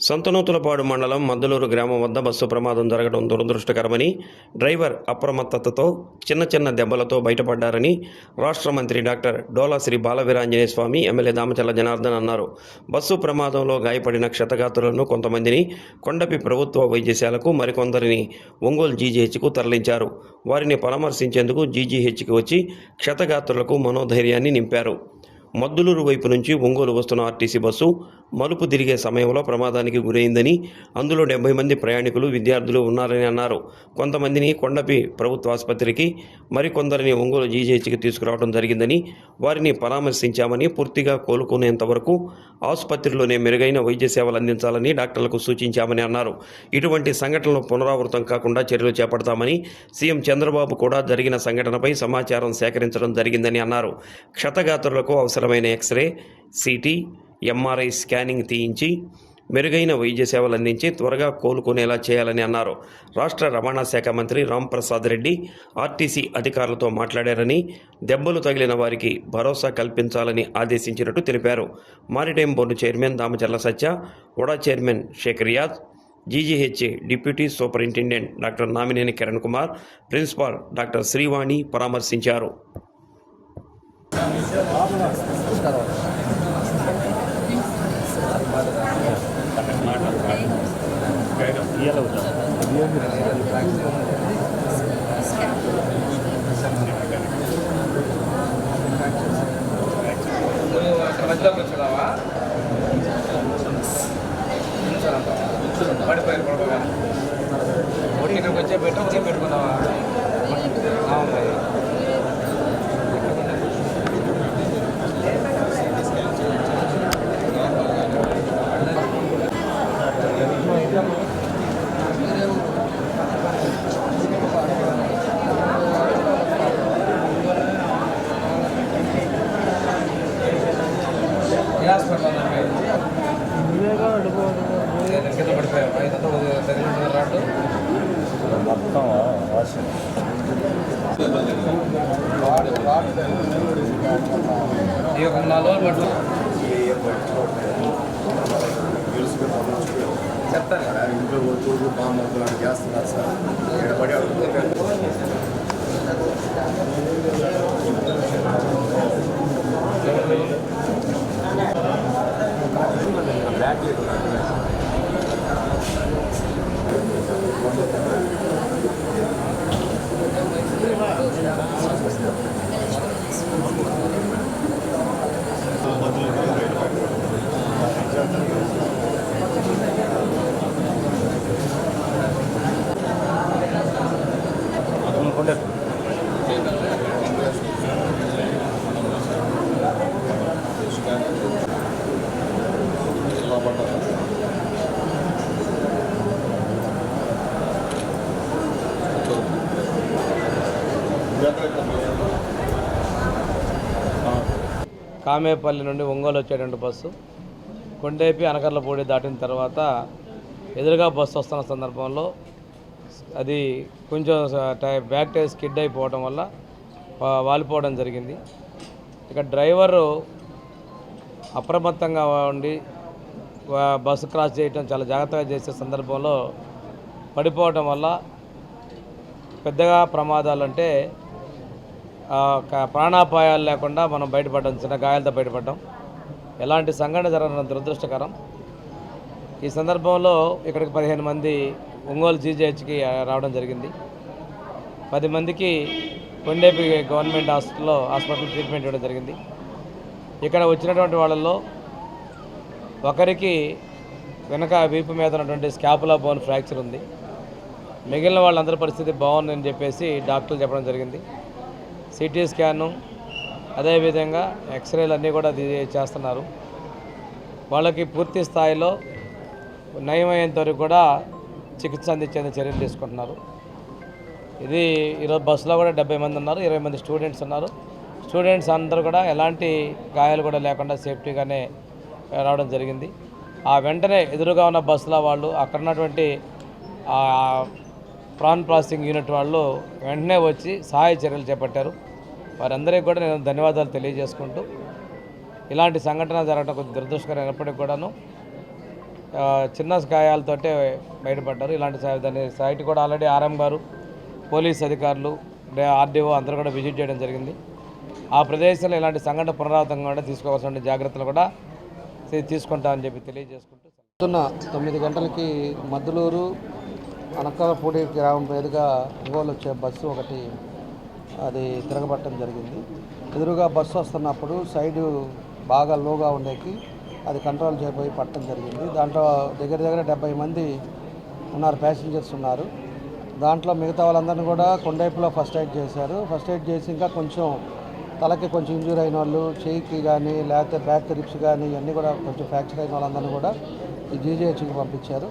సంతనూతులపాడు మండలం మద్దలూరు గ్రామం వద్ద బస్సు ప్రమాదం జరగడం దురదృష్టకరమని, డ్రైవర్ అప్రమత్తతతో చిన్న దెబ్బలతో బయటపడ్డారని రాష్ట్ర మంత్రి డాక్టర్ డోలా శ్రీ బాలవీరాంజనేయ స్వామి ఎమ్మెల్యే దామచల్ల జనార్దన్ అన్నారు. బస్సు ప్రమాదంలో గాయపడిన క్షతగాత్రులను కొంతమందిని కొండపి ప్రభుత్వ వైద్యశాలకు, మరికొందరిని ఒంగోలు జీజీహెచ్కు తరలించారు. వారిని పరామర్శించేందుకు జీజీహెచ్కి వచ్చి క్షతగాత్రులకు మనోధైర్యాన్ని నింపారు. మద్దులూరు వైపు నుంచి ఒంగోలు వస్తున్న ఆర్టీసీ బస్సు మలుపు తిరిగే సమయంలో ప్రమాదానికి గురైందని, అందులో 70 మంది ప్రయాణికులు, విద్యార్థులు ఉన్నారని అన్నారు. కొంతమందిని కొండపి ప్రభుత్వ ఆసుపత్రికి, మరికొందరిని ఒంగోలు జీజీహెచ్కి తీసుకురావడం జరిగిందని, వారిని పరామర్శించామని, పూర్తిగా కోలుకునేంత వరకు ఆసుపత్రిలోనే మెరుగైన వైద్య సేవలు అందించాలని డాక్టర్లకు సూచించామని అన్నారు. ఇటువంటి సంఘటనలు పునరావృతం కాకుండా చర్యలు చేపడతామని సీఎం చంద్రబాబు కూడా జరిగిన సంఘటనపై సమాచారం సేకరించడం జరిగిందని అన్నారు. క్షతగాత్రులకు అవసరమైన ఎక్స్రే, సిటీ, ఎంఆర్ఐ స్కానింగ్ తీయించి మెరుగైన వైద్య సేవలు అందించి త్వరగా కోలుకునేలా చేయాలని అన్నారు. రాష్ట్ర రవాణా శాఖ మంత్రి రాంప్రసాద్ రెడ్డి ఆర్టీసీ అధికారులతో మాట్లాడారని, దెబ్బలు తగిలిన వారికి భరోసా కల్పించాలని ఆదేశించినట్టు తెలిపారు. Maritime board chairman Damacharla Satya, వడా chairman Sheikh Riyaz, GGH deputy superintendent doctor Namineni Kiran Kumar, principal doctor Srivani పరామర్శించారు. ఇక్కడికి వచ్చే పెట్టుకున్నావా? కింద పడిపోయావా? ఇదంతా తగిలింది రాడు మొత్తం ఈ ఒక 4 రోజులు పట్టు చెప్తాను. ఇంట్లో బాగా చేస్తున్నారు సార్. పడి కామేపల్లి నుండి ఒంగోలు వచ్చేటువంటి బస్సు కొండేపి అనకర్లపూడి దాటిన తర్వాత ఎదురుగా బస్సు వస్తున్న సందర్భంలో అది కొంచెం బ్యాక్ టైర్ స్కిడ్ అయిపోవడం వల్ల వాలిపోవడం జరిగింది. ఇక డ్రైవరు అప్రమత్తంగా ఉండి బస్సు క్రాస్ చేయడం చాలా జాగ్రత్తగా చేసే సందర్భంలో పడిపోవడం వల్ల పెద్దగా ప్రమాదాలు అంటే ప్రాణాపాయాలు లేకుండా మనం బయటపడడం, చిన్న గాయాలతో బయటపడడం, ఎలాంటి సంఘటన జరగడం దురదృష్టకరం. ఈ సందర్భంలో ఇక్కడికి 15 మంది ఒంగోలు జీజీహెచ్కి రావడం జరిగింది. 10 మందికి కొండేపి గవర్నమెంట్ హాస్పిటల్ ట్రీట్మెంట్ ఇవ్వడం జరిగింది. ఇక్కడ వచ్చినటువంటి వాళ్ళల్లో ఒకరికి వెనక వీపు మీద ఉన్నటువంటి స్కాపులా బోన్ ఫ్రాక్చర్ ఉంది. మిగిలిన వాళ్ళందరి పరిస్థితి బాగుందని చెప్పేసి డాక్టర్లు చెప్పడం జరిగింది. సిటీ స్కాను, అదేవిధంగా ఎక్స్రేలు అన్నీ కూడా చేస్తున్నారు. వాళ్ళకి పూర్తి స్థాయిలో నయమయ్యేంత వరకు కూడా చికిత్స అందించేందుకు చర్యలు తీసుకుంటున్నారు. ఇది ఈరోజు బస్సులో కూడా 70 మంది ఉన్నారు, 20 మంది స్టూడెంట్స్ ఉన్నారు. స్టూడెంట్స్ అందరూ కూడా ఎలాంటి గాయాలు కూడా లేకుండా సేఫ్టీగానే రావడం జరిగింది. ఆ వెంటనే ఎదురుగా ఉన్న బస్సులో వాళ్ళు అక్కడ ఉన్నటువంటి ప్రాన్ ప్రాసెసింగ్ యూనిట్ వాళ్ళు వెంటనే వచ్చి సహాయ చర్యలు చేపట్టారు. వారందరికీ కూడా నేను ధన్యవాదాలు తెలియజేసుకుంటూ, ఇలాంటి సంఘటన జరగడం కొద్ది దురదృష్టకరం అయినప్పటికీ కూడాను చిన్న గాయాలతోటే బయటపడ్డారు. దాని సైట్ కూడా ఆల్రెడీ ఆర్ఎం గారు, పోలీస్ అధికారులు, ఆర్డీఓ అందరూ కూడా విజిట్ చేయడం జరిగింది. ఆ ప్రదేశంలో ఇలాంటి సంఘటన పునరావృతంగా కూడా తీసుకోవాల్సిన జాగ్రత్తలు కూడా తీసుకుంటామని చెప్పి తెలియజేసుకుంటూ, పొద్దున్న 9 గంటలకి మద్దులూరు అనకాలపూడి గ్రామం మీదుగా ఒంగోలు వచ్చే బస్సు ఒకటి అది తిరగబట్టడం జరిగింది. ఎదురుగా బస్సు వస్తున్నప్పుడు సైడు బాగా లోగా ఉండేకి అది కంట్రోల్ చేయబోయి పట్టడం జరిగింది. దాంట్లో దగ్గర 70 మంది ఉన్నారు, ప్యాసింజర్స్ ఉన్నారు. దాంట్లో మిగతా వాళ్ళందరినీ కూడా కొండైపులో ఫస్ట్ ఎయిడ్ చేశారు. ఫస్ట్ ఎయిడ్ చేసి ఇంకా కొంచెం తలకి కొంచెం ఇంజూర్ అయిన వాళ్ళు, చెయ్యికి కానీ లేకపోతే బ్యాక్ రిప్స్ కానీ ఇవన్నీ కూడా కొంచెం ఫ్రాక్చర్ అయిన వాళ్ళందరినీ కూడా ఈ జీజీహెచ్కి పంపించారు.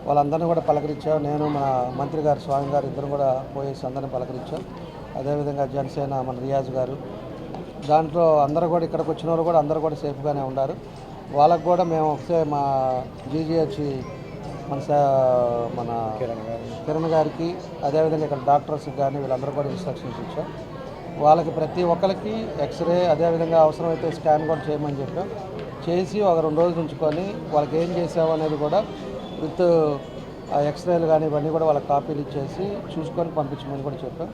వాళ్ళందరినీ కూడా పలకరించాం. నేను మన మంత్రి గారు, స్వామి గారు ఇద్దరు కూడా పోయేసి అందరినీ పలకరించాం. అదేవిధంగా జనసేన మన రియాజ్ గారు, దాంట్లో అందరూ కూడా ఇక్కడికి వచ్చిన వాళ్ళు కూడా అందరూ కూడా సేఫ్గానే ఉన్నారు. వాళ్ళకు కూడా మేము ఒకసారి మా జీజీహెచ్ మన కిరణ్ గారికి, అదేవిధంగా ఇక్కడ డాక్టర్స్కి కానీ వీళ్ళందరూ కూడా ఇన్స్ట్రక్షన్స్ ఇచ్చాం. వాళ్ళకి ప్రతి ఒక్కరికి ఎక్స్రే, అదేవిధంగా అవసరమైతే స్కాన్ కూడా చేయమని చెప్పాం. చేసి ఒక 2 రోజులు ఉంచుకొని వాళ్ళకి ఏం చేసాము అనేది కూడా విత్ ఎక్స్రేలు కానీ ఇవన్నీ కూడా వాళ్ళకి కాపీలు ఇచ్చేసి చూసుకొని పంపించమని కూడా చెప్పాం.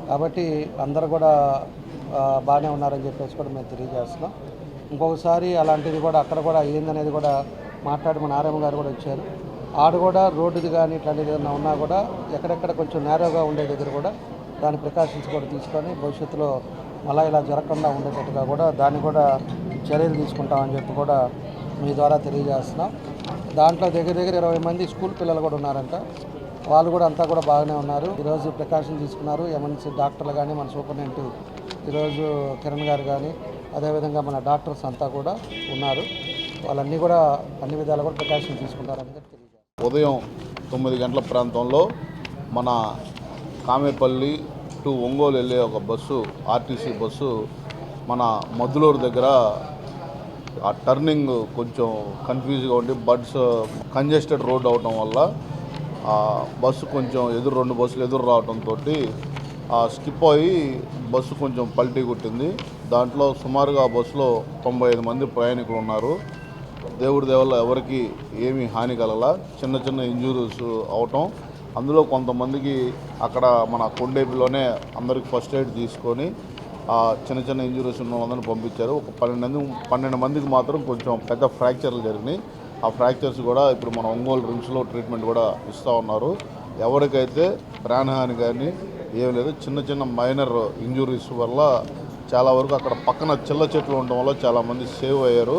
కాబట్టి అందరూ కూడా బాగానే ఉన్నారని చెప్పేసి కూడా మేము తెలియజేస్తున్నాం. ఇంకొకసారి అలాంటిది కూడా అక్కడ కూడా ఏందనేది కూడా మాట్లాడి మన ఆర్ఎం గారు కూడా వచ్చారు. ఆడు కూడా రోడ్డుది కానీ ఇట్లాంటిది ఏదైనా ఉన్నా కూడా ఎక్కడెక్కడ కొంచెం నేరోగా ఉండే దగ్గర కూడా దాని ప్రికాషన్స్ కూడా తీసుకొని భవిష్యత్తులో మళ్ళీ ఇలా జరగకుండా ఉండేటట్టుగా కూడా దాన్ని కూడా చర్యలు తీసుకుంటామని చెప్పి కూడా మీ ద్వారా తెలియజేస్తున్నాం. దాంట్లో దగ్గర 20 మంది స్కూల్ పిల్లలు కూడా ఉన్నారంట. వాళ్ళు కూడా అంతా కూడా బాగానే ఉన్నారు. ఈరోజు ప్రికాషన్ తీసుకున్నారు. ఎంఎన్సీ డాక్టర్లు కానీ మన సూపరింటెండెంట్ ఈరోజు కిరణ్ గారు కానీ అదేవిధంగా మన డాక్టర్స్ అంతా కూడా ఉన్నారు. వాళ్ళన్నీ కూడా అన్ని విధాలు కూడా ప్రికాషన్ తీసుకుంటారని తెలియజేస్తారు. ఉదయం 9 గంటల ప్రాంతంలో మన కామేపల్లి టు ఒంగోలు వెళ్ళే ఒక బస్సు, ఆర్టీసీ బస్సు మన మద్దులూరు దగ్గర ఆ టర్నింగ్ కొంచెం కన్ఫ్యూజ్గా ఉండి బడ్స్ కంజెస్టెడ్ రోడ్ అవడం వల్ల ఆ బస్సు కొంచెం 2 బస్సులు ఎదురు రావడంతో స్కిప్ అయ్యి బస్సు కొంచెం పల్టీ కొట్టింది. దాంట్లో సుమారుగా ఆ బస్సులో 95 మంది ప్రయాణికులు ఉన్నారు. దేవుడి దేవల్ల ఎవరికి ఏమీ హాని కలగల, చిన్న ఇంజురీస్ అవటం. అందులో కొంతమందికి అక్కడ మన కొండేపిలోనే అందరికి ఫస్ట్ ఎయిడ్ తీసుకొని ఆ చిన్న ఇంజురీస్ ఉన్న వాళ్ళందరినీ పంపించారు. ఒక 12 మందికి మాత్రం కొంచెం పెద్ద ఫ్రాక్చర్లు జరిగినాయి. ఆ ఫ్రాక్చర్స్ కూడా ఇప్పుడు మన ఒంగోలు రిమ్స్లో ట్రీట్మెంట్ కూడా ఇస్తూ ఉన్నారు. ఎవరికైతే ప్రాణహాని కానీ ఏం లేదు, చిన్న మైనర్ ఇంజురీస్ వల్ల చాలా వరకు అక్కడ పక్కన చిల్ల చెట్లు ఉండడం వల్ల చాలామంది సేవ్ అయ్యారు.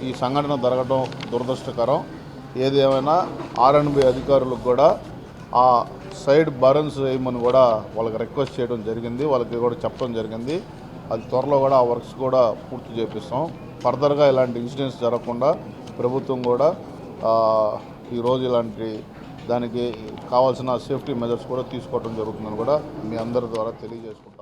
ఈ సంఘటన జరగడం దురదృష్టకరం. ఏది ఏమైనా ఆర్ఎండ్బి అధికారులకు కూడా ఆ సైడ్ బర్న్స్ వేయమని కూడా వాళ్ళకి రిక్వెస్ట్ చేయడం జరిగింది, వాళ్ళకి కూడా చెప్పడం జరిగింది. అది త్వరలో కూడా ఆ వర్క్స్ కూడా పూర్తి చేపిస్తాం. ఫర్దర్గా ఇలాంటి ఇన్సిడెంట్స్ జరగకుండా ప్రభుత్వం కూడా ఈరోజు ఇలాంటి దానికి కావాల్సిన సేఫ్టీ మెజర్స్ కూడా తీసుకోవడం జరుగుతుందని కూడా మీ అందరి ద్వారా తెలియజేసుకుంటాం.